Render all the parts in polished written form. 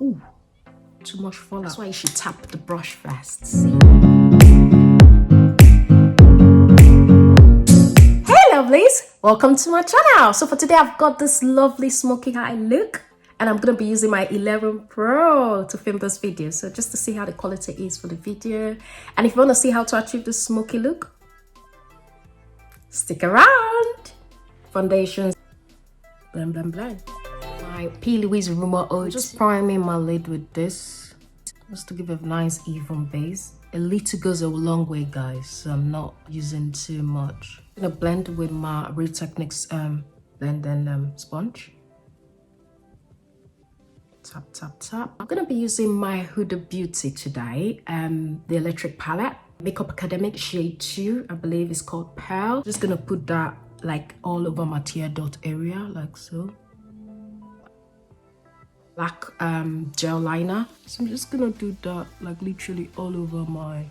Ooh, too much fallout. That's why you should tap the brush first. See? Hey lovelies, welcome to my channel. So for today I've got this lovely smoky eye look, and I'm gonna be using my 11 Pro to film this video. So just to see how the quality is for the video, and if you want to see how to achieve this smoky look, stick around. Foundations, blend, blend, blend. My Louise rumour oil. Just priming my lid with this, just to give a nice even base. A little goes a long way, guys, so I'm not using too much. I'm gonna blend with my Real Techniques blend and sponge. Tap, tap, tap. I'm gonna be using my Huda Beauty today, the electric palette, Makeup Academic shade 2, I believe it's called Pearl. Just gonna put that like all over my tear dot area, like so. Black gel liner, so I'm just gonna do that like literally all over my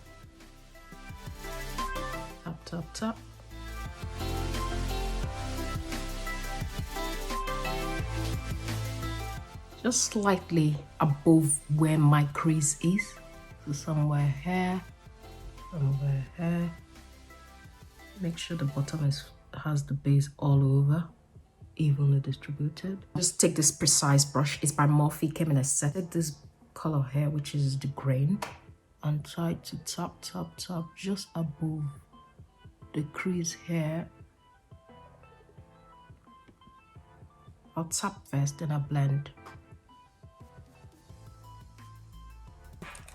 tap, tap, tap. Just slightly above where my crease is, so somewhere here, somewhere here. Make sure the bottom has the base all over, evenly distributed. Just take this precise brush. It's by Morphe, came in a set. Take this color here, which is the grain, and try to tap, tap, tap just above the crease here. I'll tap first, then I blend.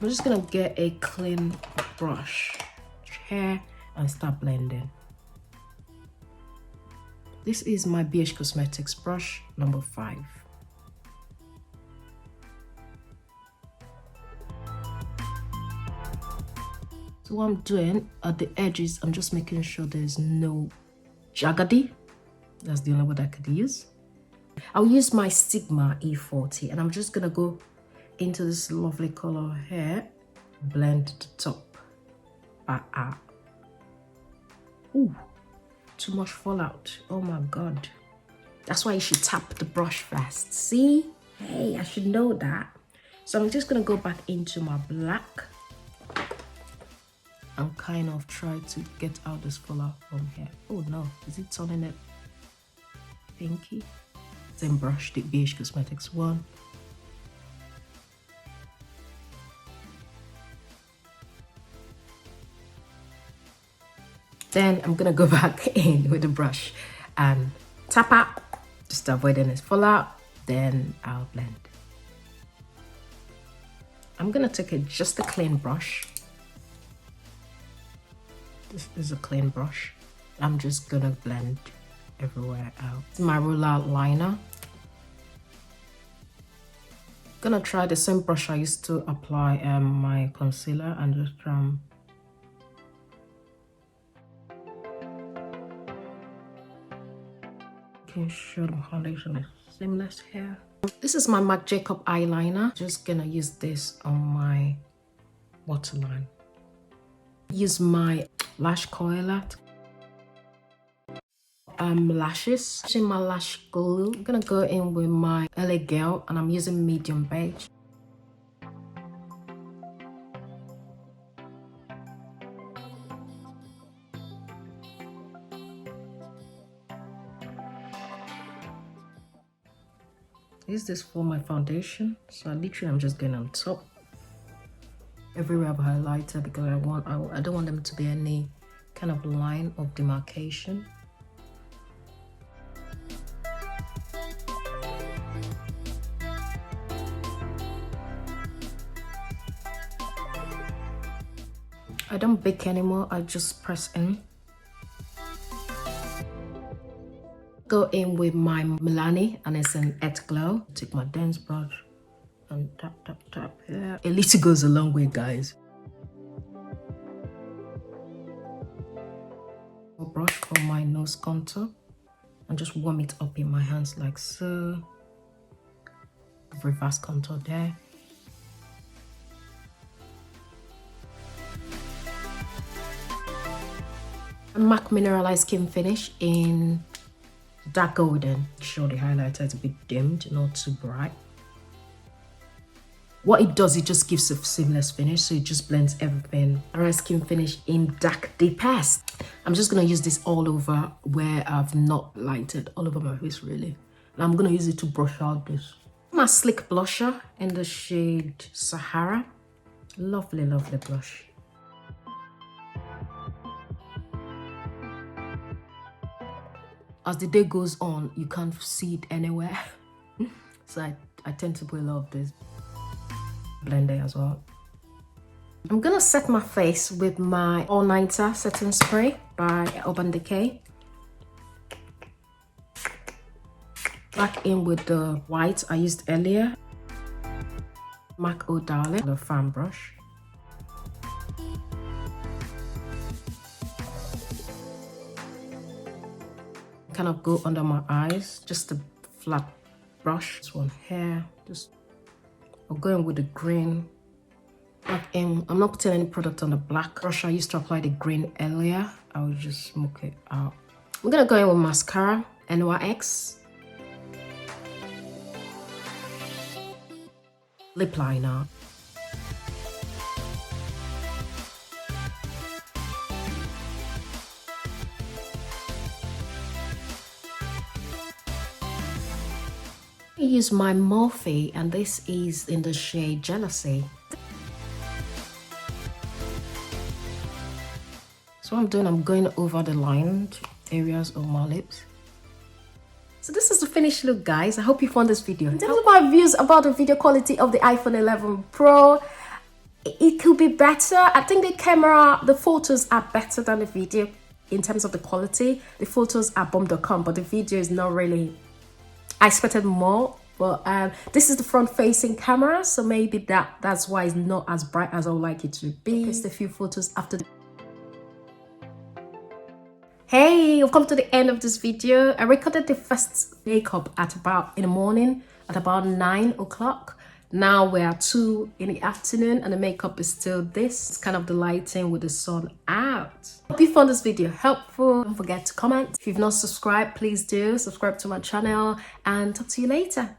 I'm just gonna get a clean brush here and start blending. This is my beige cosmetics brush number 5. So what I'm doing at the edges, I'm just making sure there's no jaggedy. That's the only word I could use. I'll use my Sigma E40, and I'm just gonna go into this lovely color here, blend the top. Ooh, too much fallout. Oh my god. That's why you should tap the brush first. See? Hey, I should know that. So I'm just gonna go back into my black and kind of try to get out this fallout from here. Oh no, is it turning it pinky? Same brush, the beige cosmetics one. Then I'm gonna go back in with the brush and tap out, just avoiding this fallout. Then I'll blend. I'm gonna take just a clean brush. This is a clean brush. I'm just gonna blend everywhere out. It's my roller liner. Gonna try the same brush I used to apply my concealer, and just making sure the foundation is seamless here. This is my Marc Jacobs eyeliner. Just gonna use this on my waterline. Use my lash coiler. Lashes. Using my lash glue. I'm gonna go in with my LA Girl, and I'm using medium beige. Use this for my foundation, so literally I'm just going on top everywhere I've highlighted, because I don't want them to be any kind of line of demarcation. I don't bake anymore, I just press in. Go in with my Milani, and it's an Earth Glow. Take my dense brush and tap, tap, tap here. A little goes a long way, guys. A brush for my nose contour and just warm it up in my hands like so. Reverse contour there. MAC Mineralize Skin Finish in dark golden. Make sure the highlighter is a bit dimmed, not too bright. What it does, it just gives a seamless finish, so it just blends everything. Our skin finish in Dark Deepest. I'm just gonna use this all over where I've not lighted, all over my face really. And I'm gonna use it to brush out this. My Sleek blusher in the shade Sahara. Lovely, lovely blush. As the day goes on, you can't see it anywhere. So I tend to put a lot of this blender as well. I'm gonna set my face with my all-nighter setting spray by Urban Decay. Back in with the white I used earlier. MAC Oh Darling, the fan brush. Kind of go under my eyes, just a flat brush. This one here, just I'm going with the green. Back in, I'm not putting any product on the black brush. I used to apply the green earlier. I'll just smoke it out. I'm gonna go in with mascara, NYX. Lip liner. I use my Morphe, and this is in the shade Jealousy. So what I'm doing, I'm going over the lined areas of my lips. So this is the finished look, guys. I hope you found this video. In terms of my views about the video quality of the iPhone 11 Pro, it could be better. I think the camera, the photos are better than the video in terms of the quality. The photos are bomb.com, but the video is not really. I expected more, but this is the front-facing camera, so maybe that's why it's not as bright as I would like it to be. Just a few photos after the Hey, we've come to the end of this video. I recorded the first makeup in the morning at about 9 o'clock. Now we're at 2 in the afternoon and the makeup is still this. It's kind of the lighting with the sun out. Hope you found this video helpful. Don't forget to comment. If you've not subscribed, please do subscribe to my channel and talk to you later.